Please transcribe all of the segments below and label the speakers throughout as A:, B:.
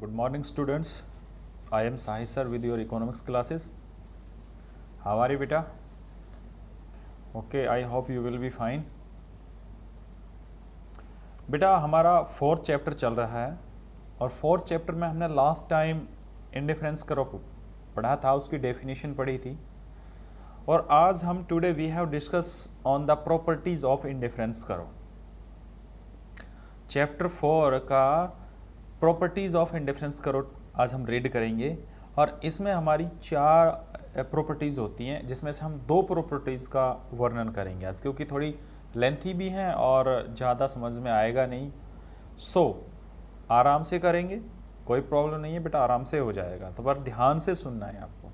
A: Good morning, students. I am Sahi sir with your economics classes. How are you, beta? Okay, I hope you will be fine. बेटा हमारा fourth chapter चल रहा है और fourth chapter में हमने last time indifference करो पढ़ा था, उसकी डेफिनेशन पढ़ी थी। और आज हम today we have discuss on the properties of indifference curve. Chapter 4 का प्रॉपर्टीज ऑफ इंडिफरेंस करो आज हम रीड करेंगे और इसमें हमारी 4 प्रॉपर्टीज होती हैं, जिसमें से हम 2 प्रॉपर्टीज का वर्णन करेंगे आज, क्योंकि थोड़ी लेंथी भी हैं और ज़्यादा समझ में आएगा नहीं। सो आराम से करेंगे, कोई प्रॉब्लम नहीं है बेटा, आराम से हो जाएगा, तो पर ध्यान से सुनना है आपको।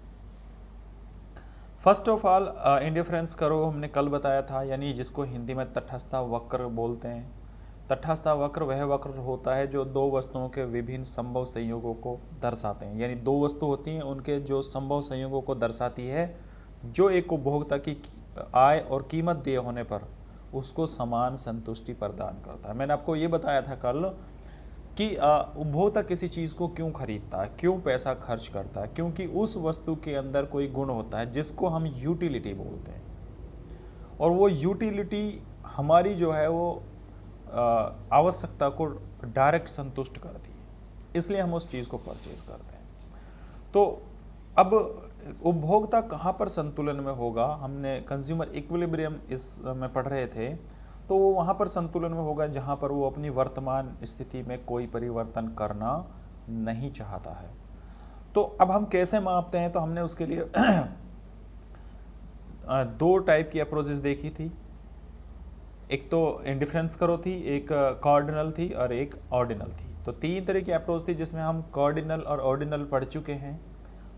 A: फर्स्ट ऑफ ऑल इंडिफरेंस करो हमने कल बताया था, यानी जिसको हिंदी में तटस्थ वक्र बोलते हैं। तटस्थ वक्र वह वक्र होता है जो 2 वस्तुओं के विभिन्न संभव संयोगों को दर्शाते हैं, यानी 2 वस्तु होती हैं, उनके जो संभव संयोगों को दर्शाती है, जो एक उपभोक्ता की आय और कीमत दिए होने पर उसको समान संतुष्टि प्रदान करता है। मैंने आपको ये बताया था कल कि उपभोक्ता किसी चीज़ को क्यों खरीदता है, क्यों पैसा खर्च करता है, क्योंकि उस वस्तु के अंदर कोई गुण होता है जिसको हम यूटिलिटी बोलते हैं, और वो यूटिलिटी हमारी जो है वो आवश्यकता को डायरेक्ट संतुष्ट करती है, इसलिए हम उस चीज़ को परचेज करते हैं। तो अब उपभोक्ता कहाँ पर संतुलन में होगा, हमने कंज्यूमर इक्विलिब्रियम इस में पढ़ रहे थे, तो वो वहाँ पर संतुलन में होगा जहाँ पर वो अपनी वर्तमान स्थिति में कोई परिवर्तन करना नहीं चाहता है। तो अब हम कैसे मापते हैं, तो हमने उसके लिए 2 टाइप की अप्रोचेस देखी थी। एक तो इंडिफरेंस करो थी, एक कार्डिनल थी और एक ऑर्डिनल थी। तो 3 तरह की अप्रोच थी जिसमें हम कार्डिनल और ऑर्डिनल पढ़ चुके हैं।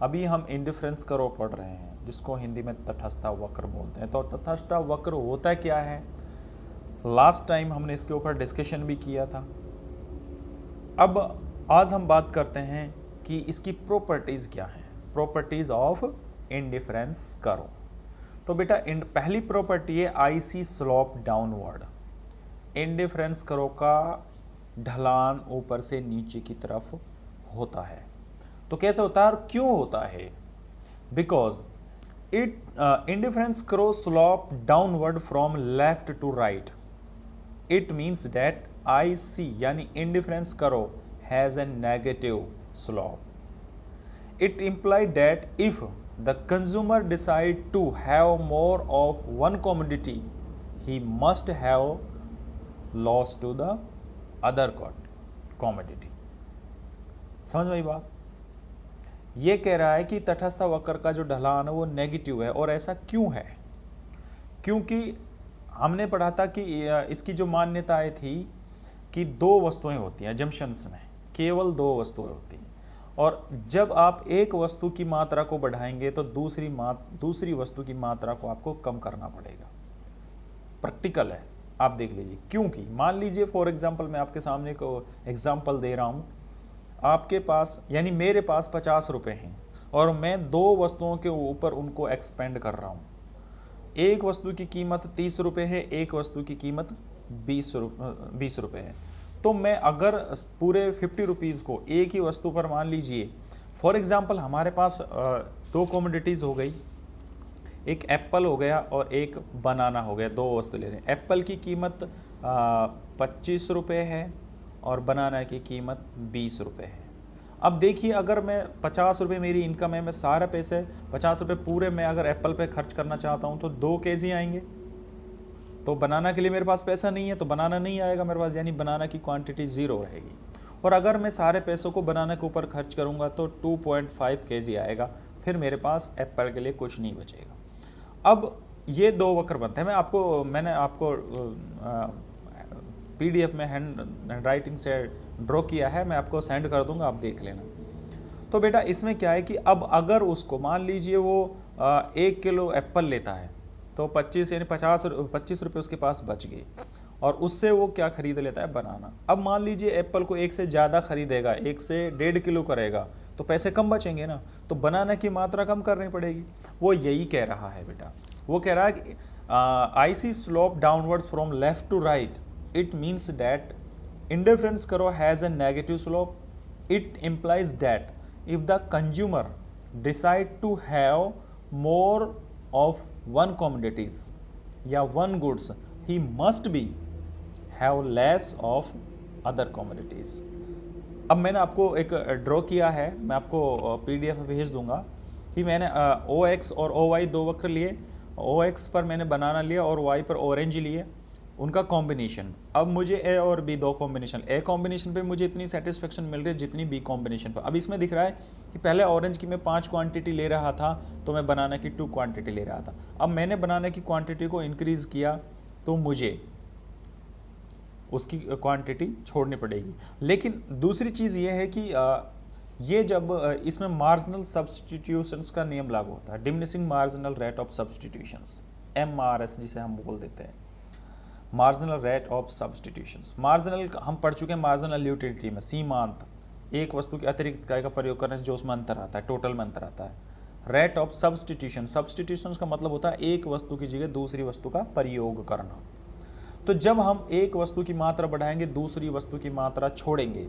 A: अभी हम इंडिफरेंस करो पढ़ रहे हैं, जिसको हिंदी में तटस्थ वक्र बोलते हैं। तो तटस्थ वक्र होता क्या है, लास्ट टाइम हमने इसके ऊपर डिस्कशन भी किया था। अब आज हम बात करते हैं कि इसकी प्रॉपर्टीज क्या हैं, प्रॉपर्टीज ऑफ इंडिफरेंस करो। तो बेटा पहली प्रॉपर्टी है आईसी स्लोप डाउनवर्ड। इंडिफरेंस करो का ढलान ऊपर से नीचे की तरफ होता है। तो कैसे होता है और क्यों होता है? Because it indifference curve slope downward from left to right. It means that IC यानी indifference curve has a negative slope. It implied that if the consumer decide to have more of one commodity, he must have loss to the other commodity। समझ में आई बात? ये कह रहा है कि तटस्थ वक्र का जो ढलान है वो नेगेटिव है। और ऐसा क्यों है? क्योंकि हमने पढ़ा था कि इसकी जो मान्यताएं थी कि 2 वस्तुएं होती हैं जंक्शंस में, केवल 2 वस्तुएं होती हैं, और जब आप एक वस्तु की मात्रा को बढ़ाएंगे तो दूसरी वस्तु की मात्रा को आपको कम करना पड़ेगा। प्रैक्टिकल है, आप देख लीजिए। क्योंकि मान लीजिए फॉर एग्जांपल मैं आपके सामने को एग्जांपल दे रहा हूँ, आपके पास यानी मेरे पास 50 रुपये हैं और मैं 2 वस्तुओं के ऊपर उनको एक्सपेंड कर रहा हूँ। एक वस्तु की कीमत 30 रुपये है, एक वस्तु की कीमत 20 रुपये है। तो मैं अगर पूरे 50 रुपीज़ को एक ही वस्तु पर मान लीजिए, फॉर एग्जांपल हमारे पास 2 कमोडिटीज़ हो गई, एक एप्पल हो गया और एक बनाना हो गया, 2 वस्तु ले रहे हैं। एप्पल की कीमत 25 रुपये है और बनाना की कीमत 20 रुपये है। अब देखिए, अगर मैं 50 रुपये मेरी इनकम है, मैं सारे पैसे 50 रुपये पूरे मैं अगर एप्पल पे खर्च करना चाहता हूँ तो 2 केजी आएंगे। तो बनाना के लिए मेरे पास पैसा नहीं है, तो बनाना नहीं आएगा मेरे पास, यानी बनाना की क्वांटिटी 0 रहेगी। और अगर मैं सारे पैसों को बनाना के ऊपर खर्च करूँगा तो 2.5 केजी आएगा, फिर मेरे पास एप्पल के लिए कुछ नहीं बचेगा। अब ये 2 वक्र बनते हैं। मैंने आपको PDF में हैंड राइटिंग से ड्रॉ किया है, मैं आपको सेंड कर दूंगा, आप देख लेना। तो बेटा इसमें क्या है कि अब अगर उसको मान लीजिए वो 1 किलो एप्पल लेता है, तो 25 यानी 25 रुपये उसके पास बच गए, और उससे वो क्या खरीद लेता है, बनाना। अब मान लीजिए एप्पल को 1 से ज़्यादा खरीदेगा, 1 से 1.5 किलो करेगा, तो पैसे कम बचेंगे ना, तो बनाना की मात्रा कम करनी पड़ेगी। वो यही कह रहा है बेटा, वो कह रहा है कि IC slope downwards from left to right, it means that indifference curve has a negative slope, It implies that if the consumer decide to have more of one commodities या one goods, he must be have less of other commodities. अब मैंने आपको एक draw किया है, मैं आपको PDF में भेज दूंगा कि मैंने OX और OY दो वक्र लिए, OX पर मैंने बनाना लिया और Y पर ऑरेंज लिए, उनका कॉम्बिनेशन। अब मुझे A और B दो कॉम्बिनेशन, A कॉम्बिनेशन पे मुझे इतनी सेटिस्फेक्शन मिल रही है जितनी B कॉम्बिनेशन पर। अब इसमें दिख रहा है कि पहले ऑरेंज की मैं 5 क्वांटिटी ले रहा था तो मैं बनाना की 2 क्वांटिटी ले रहा था। अब मैंने बनाने की क्वांटिटी को इंक्रीज़ किया तो मुझे उसकी क्वांटिटी छोड़नी पड़ेगी। लेकिन दूसरी चीज़ ये है कि ये जब इसमें मार्जिनल सब्सटीट्यूशंस का नियम लागू होता है, diminishing marginal rate of substitutions, MRS जिसे हम बोल देते हैं, marginal rate of substitutions. Marginal हम पढ़ चुके हैं मार्जिनल यूटिलिटी में, सीमांत, एक वस्तु के अतिरिक्त इकाई का प्रयोग करने से जो उसमें अंतर आता है, टोटल में अंतर आता है। रेट ऑफ सब्सटीट्यूशन, सब्सटीट्यूशंस का मतलब होता है एक वस्तु की जगह दूसरी वस्तु का प्रयोग करना। तो जब हम एक वस्तु की मात्रा बढ़ाएंगे, दूसरी वस्तु की मात्रा छोड़ेंगे,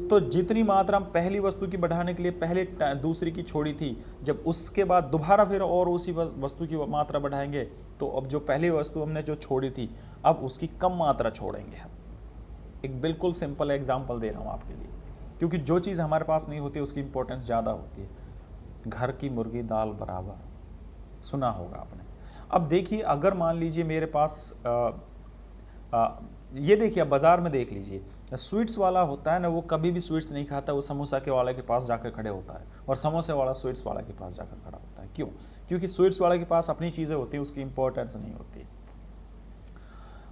A: तो जितनी मात्रा हम पहली वस्तु की बढ़ाने के लिए पहले दूसरी की छोड़ी थी, जब उसके बाद दोबारा फिर और उसी वस्तु की मात्रा बढ़ाएंगे तो अब जो पहली वस्तु हमने जो छोड़ी थी अब उसकी कम मात्रा छोड़ेंगे हम। एक बिल्कुल सिंपल एग्जांपल दे रहा हूँ आपके लिए, क्योंकि जो चीज़ हमारे पास नहीं होती उसकी इंपॉर्टेंस ज़्यादा होती है। घर की मुर्गी दाल बराबर, सुना होगा आपने। अब देखिए, अगर मान लीजिए मेरे पास ये देखिए, बाज़ार में देख लीजिए, स्वीट्स वाला होता है ना, वो कभी भी स्वीट्स नहीं खाता, वो समोसा के वाले के पास जाकर खड़े होता है, और समोसे वाला स्वीट्स वाला के पास जाकर खड़ा होता है। क्यों? क्योंकि स्वीट्स वाले के पास अपनी चीज़ें होती हैं, उसकी इंपॉर्टेंस नहीं होती।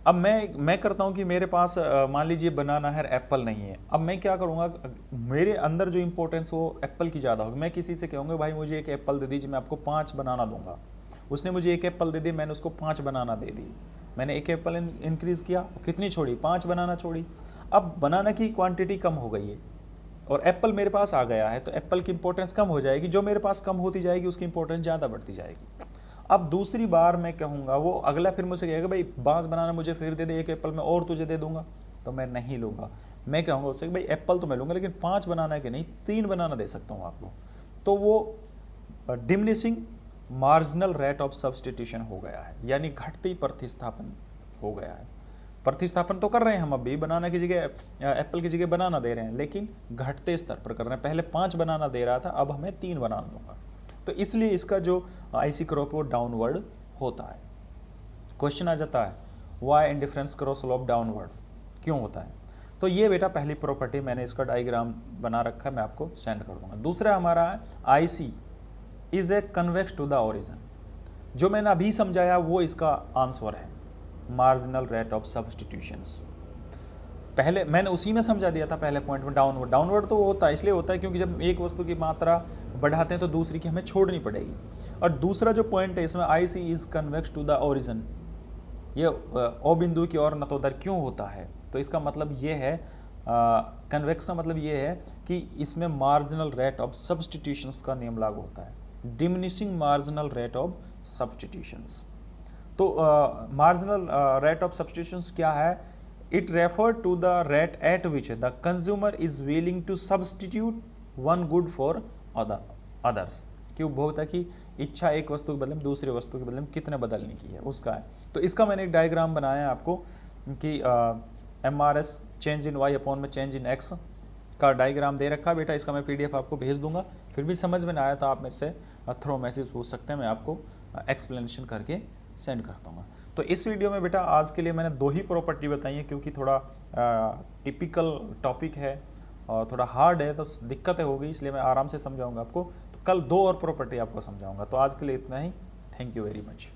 A: अब मैं करता हूँ कि मेरे पास मान लीजिए बनाना है, एप्पल नहीं है। अब मैं क्या करूँगा, मेरे अंदर जो इंपॉर्टेंस वो एप्पल की ज़्यादा होगी। मैं किसी से कहूँगा भाई मुझे एक एप्पल दे दीजिए, मैं आपको 5 बनाना दूंगा। उसने मुझे एक एप्पल दे दी, मैंने उसको 5 बनाना दे दी। मैंने एक एप्पल इंक्रीज़ किया, कितनी छोड़ी? 5 बनाना छोड़ी। अब बनाना की क्वांटिटी कम हो गई है और एप्पल मेरे पास आ गया है, तो एप्पल की इंपॉर्टेंस कम हो जाएगी। जो मेरे पास कम होती जाएगी उसकी इंपॉर्टेंस ज़्यादा बढ़ती जाएगी। अब दूसरी बार मैं कहूँगा, वो अगला फिर मुझसे कहेगा भाई 5 बनाना मुझे फिर दे दे, एक एप्पल मैं और तुझे दे दूंगा, तो मैं नहीं लूँगा। मैं कहूँगा उससे भाई एप्पल तो मैं लूँगा लेकिन 5 बनाना है कि नहीं, 3 बनाना दे सकता हूँ आपको। तो वो diminishing marginal rate of substitution हो गया है, यानी घटती प्रतिस्थापन हो गया है। प्रतिस्थापन तो कर रहे हैं हम, अभी बनाना की जगह एप्पल की जगह बनाना दे रहे हैं, लेकिन घटते स्तर पर कर रहे हैं। पहले 5 बनाना दे रहा था, अब हमें 3 बनाना दूंगा। तो इसलिए इसका जो IC क्रॉप वो डाउनवर्ड होता है। क्वेश्चन आ जाता है why indifference curves slope downward क्यों होता है? तो ये बेटा पहली प्रॉपर्टी, मैंने इसका डायग्राम बना रखा है, मैं आपको सेंड कर दूंगा। दूसरा हमारा है IC is a convex to the origin. जो मैंने अभी समझाया वो इसका आंसर है, मार्जिनल रेट ऑफ सब्सटीट्यूशंस। पहले मैंने उसी में समझा दिया था पहले पॉइंट में। डाउनवर्ड तो होता है, इसलिए होता है क्योंकि जब एक वस्तु की मात्रा बढ़ाते हैं तो दूसरी की हमें छोड़नी पड़ेगी। और दूसरा जो पॉइंट है इसमें IC is convex to the origin, ये ओ बिंदु की ओर नतोदर क्यों होता है? तो इसका मतलब ये है, कन्वेक्स का मतलब ये है कि इसमें मार्जिनल रेट ऑफ सब्सटीट्यूशंस का नियम लागू होता है, diminishing marginal rate of substitutions. तो मार्जिनल रेट ऑफ सब्सटीट्यूशंस क्या है? It refer to the rate at which the consumer is willing to substitute one good for others, कि उपभोक्ता की इच्छा एक वस्तु के बदले में दूसरी वस्तु के बदले में कितने बदलने की है उसका है। तो इसका मैंने एक डायग्राम बनाया है आपको कि MRS change in Y upon में चेंज इन X का डायग्राम दे रखा है बेटा। इसका मैं PDF आपको भेज दूंगा। फिर भी समझ में ना आया तो आप मेरे से थ्रू मैसेज पूछ सकते हैं, मैं आपको एक्सप्लेनेशन करके सेंड कर दूँगा। तो इस वीडियो में बेटा आज के लिए मैंने 2 ही प्रॉपर्टी बताई है, क्योंकि थोड़ा टिपिकल टॉपिक है और थोड़ा हार्ड है तो दिक्कतें होगी, इसलिए मैं आराम से समझाऊंगा आपको। तो कल 2 और प्रॉपर्टी आपको समझाऊंगा। तो आज के लिए इतना ही। Thank you very much.